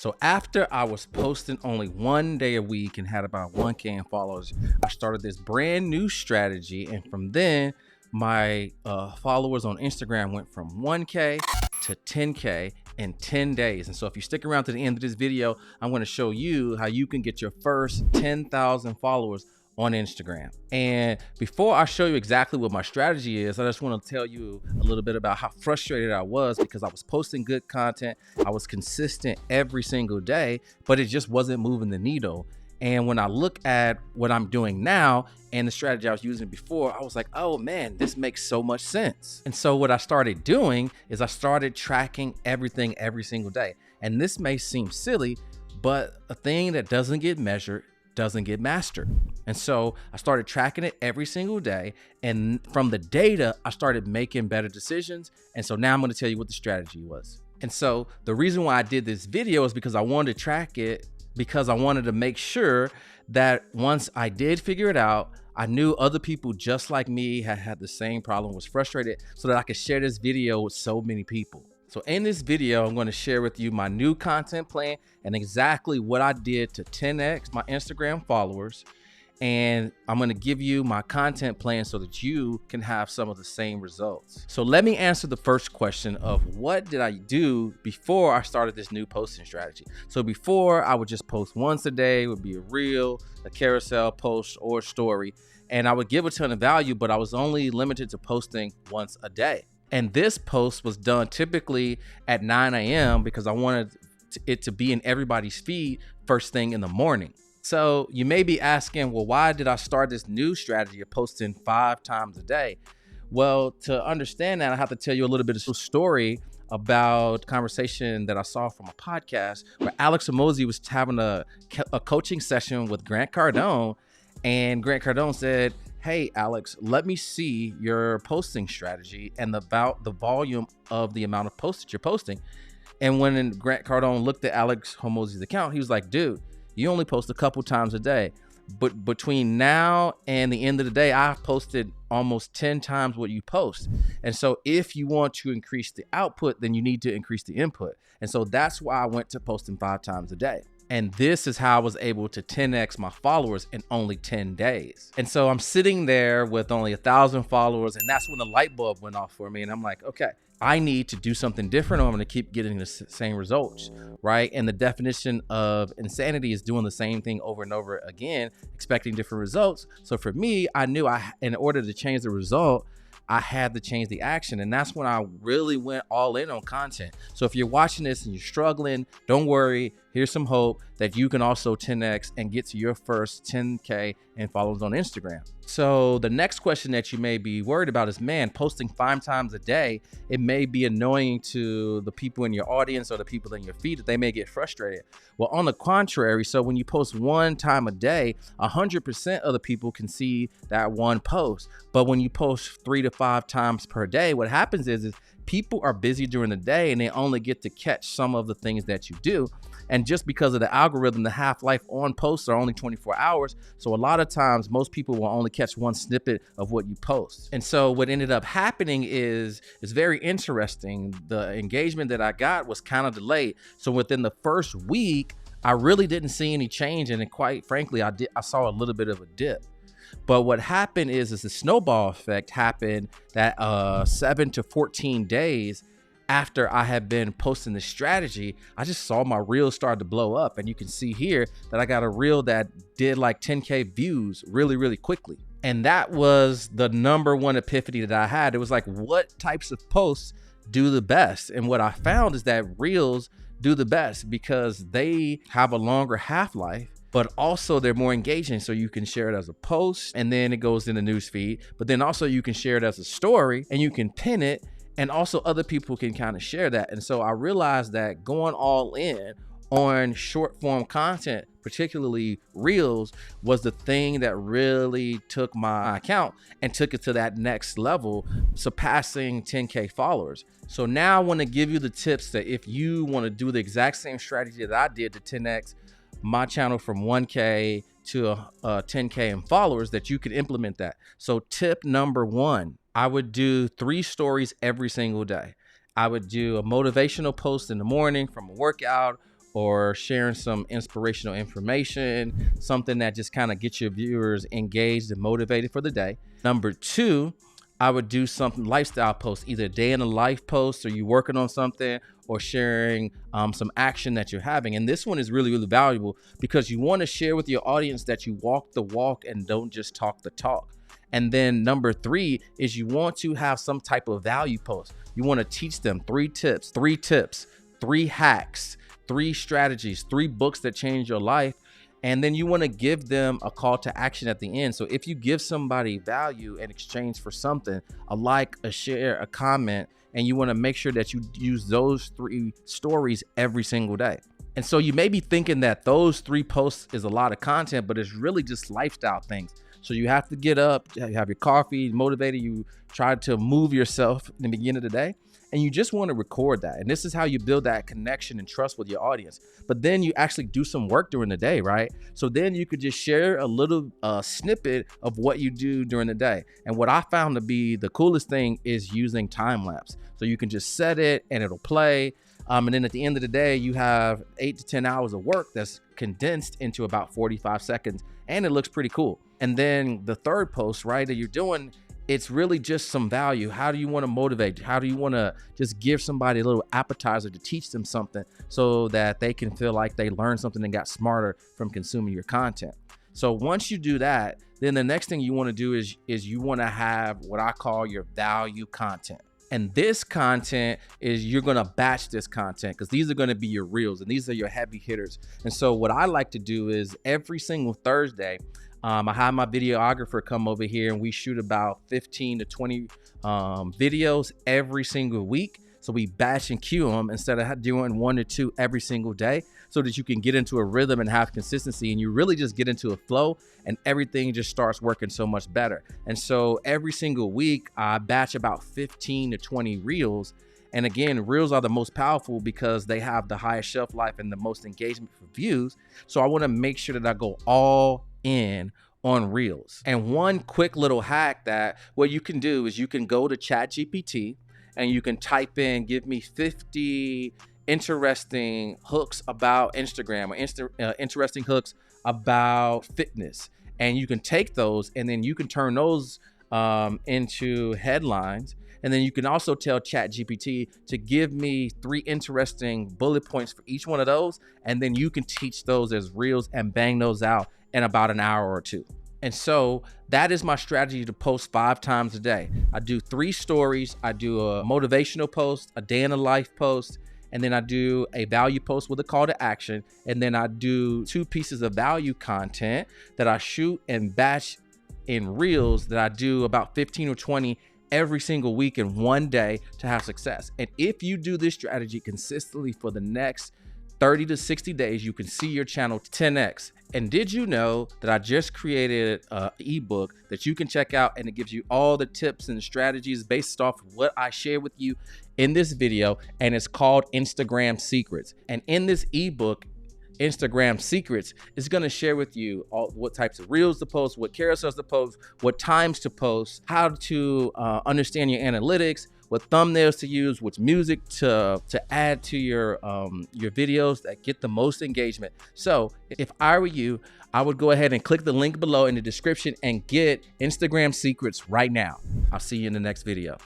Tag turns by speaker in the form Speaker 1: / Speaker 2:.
Speaker 1: So after I was posting only 1 day a week and had about 1K in followers, I started this brand new strategy. And from then, my followers on Instagram went from 1K to 10K in 10 days. And so if you stick around to the end of this video, I'm going to show you how you can get your first 10,000 followers on Instagram. And before I show you exactly what my strategy is, I just want to tell you a little bit about how frustrated I was because I was posting good content. I was consistent every single day, but it just wasn't moving the needle. And when I look at what I'm doing now and the strategy I was using before, I was like, oh man, this makes so much sense. And so what I started doing is I started tracking everything every single day. And this may seem silly, but a thing that doesn't get measured doesn't get mastered. And so I started tracking it every single day. And from the data, I started making better decisions. And so now I'm going to tell you what the strategy was. And so the reason why I did this video is because I wanted to track it, because I wanted to make sure that once I did figure it out, I knew other people just like me had the same problem, was frustrated, so that I could share this video with so many people. So in this video, I'm going to share with you my new content plan and exactly what I did to 10x my Instagram followers. And I'm going to give you my content plan so that you can have some of the same results. So let me answer the first question of what did I do before I started this new posting strategy. So before, I would just post once a day. It would be a reel, a carousel post, or a story. And I would give a ton of value, but I was only limited to posting once a day. And this post was done typically at 9 a.m. because I wanted it to be in everybody's feed first thing in the morning. So you may be asking, well, why did I start this new strategy of posting 5 times a day? Well, to understand that, I have to tell you a little bit of a story about conversation that I saw from a podcast where Alex Hormozi was having a coaching session with Grant Cardone. And Grant Cardone said, hey, Alex, let me see your posting strategy and the volume of the amount of posts that you're posting. And when Grant Cardone looked at Alex Hormozi's account, he was like, dude, you only post a couple times a day. But between now and the end of the day, I've posted almost 10 times what you post. And so if you want to increase the output, then you need to increase the input. And so that's why I went to posting 5 times a day. And this is how I was able to 10x my followers in only 10 days. And so I'm sitting there with only 1,000 followers, and that's when the light bulb went off for me. And I'm like, okay, I need to do something different or I'm going to keep getting the same results, right? And the definition of insanity is doing the same thing over and over again, expecting different results. So for me, I knew in order to change the result, I had to change the action. And that's when I really went all in on content. So if you're watching this and you're struggling, don't worry. Here's some hope that you can also 10x and get to your first 10K and followers on Instagram. So the next question that you may be worried about is, man, posting 5 times a day, it may be annoying to the people in your audience or the people in your feed that they may get frustrated. Well, on the contrary, so when you post 1 time a day, 100% of the people can see that one post. But when you post 3 to 5 times per day, what happens is people are busy during the day and they only get to catch some of the things that you do. And just because of the algorithm, the half-life on posts are only 24 hours. So a lot of times, most people will only catch one snippet of what you post. And so what ended up happening is very interesting. The engagement that I got was kind of delayed. So within the first week, I really didn't see any change. And quite frankly, I saw a little bit of a dip. But what happened is the snowball effect happened that 7 to 14 days after I had been posting this strategy, I just saw my reels start to blow up. And you can see here that I got a reel that did like 10K views really, really quickly. And that was the number one epiphany that I had. It was like, what types of posts do the best? And what I found is that reels do the best because they have a longer half-life, but also they're more engaging. So you can share it as a post and then it goes in the newsfeed, but then also you can share it as a story and you can pin it. And also other people can kind of share that. And so I realized that going all in on short form content, particularly reels, was the thing that really took my account and took it to that next level, surpassing 10K followers. So now I want to give you the tips that if you want to do the exact same strategy that I did to 10X my channel from 1K to 10K in followers, that you could implement that. So tip number 1, I would do 3 stories every single day. I would do a motivational post in the morning from a workout or sharing some inspirational information, something that just kind of gets your viewers engaged and motivated for the day. Number two, I would do something lifestyle posts, either day in the life post, or you working on something, or sharing some action that you're having. And this one is really, really valuable because you want to share with your audience that you walk the walk and don't just talk the talk. And then number three is you want to have some type of value post. You want to teach them three tips, three hacks, three strategies, three books that change your life. And then you want to give them a call to action at the end. So if you give somebody value in exchange for something, a like, a share, a comment, and you want to make sure that you use those three stories every single day. And so you may be thinking that those three posts is a lot of content, but it's really just lifestyle things. So you have to get up, you have your coffee, motivated, you try to move yourself in the beginning of the day, and you just want to record that. And this is how you build that connection and trust with your audience. But then you actually do some work during the day, right? So then you could just share a little snippet of what you do during the day. And what I found to be the coolest thing is using time lapse. So you can just set it and it'll play. And then at the end of the day, you have 8 to 10 hours of work that's condensed into about 45 seconds. And it looks pretty cool. And then the third post, right, that you're doing, it's really just some value. How do you want to motivate? How do you want to just give somebody a little appetizer to teach them something so that they can feel like they learned something and got smarter from consuming your content? So once you do that, then the next thing you want to do is you want to have what I call your value content. And this content is, you're going to batch this content because these are going to be your reels and these are your heavy hitters. And so what I like to do is every single Thursday, I have my videographer come over here and we shoot about 15 to 20 videos every single week. So we batch and queue them instead of doing 1 to 2 every single day, so that you can get into a rhythm and have consistency, and you really just get into a flow and everything just starts working so much better. And so every single week I batch about 15 to 20 reels. And again, reels are the most powerful because they have the highest shelf life and the most engagement for views. So I want to make sure that I go all in on reels. And one quick little hack that what you can do is you can go to ChatGPT and you can type in, give me 50 interesting hooks about Instagram, or interesting hooks about fitness. And you can take those and then you can turn those into headlines. And then you can also tell ChatGPT to give me 3 interesting bullet points for each one of those. And then you can teach those as reels and bang those out in about an hour or 2. And so that is my strategy to post 5 times a day. I do 3 stories. I do a motivational post, a day in the life post, and then I do a value post with a call to action. And then I do 2 pieces of value content that I shoot and batch in reels that I do about 15 or 20 every single week in one day to have success. And if you do this strategy consistently for the next 30 to 60 days, you can see your channel 10x. And did you know that I just created an ebook that you can check out, and it gives you all the tips and strategies based off of what I share with you in this video, and it's called Instagram Secrets. And in this ebook, Instagram Secrets, is going to share with you all what types of reels to post, what carousels to post, what times to post, how to understand your analytics, what thumbnails to use, which music to add to your videos that get the most engagement. So if I were you, I would go ahead and click the link below in the description and get Instagram Secrets right now. I'll see you in the next video.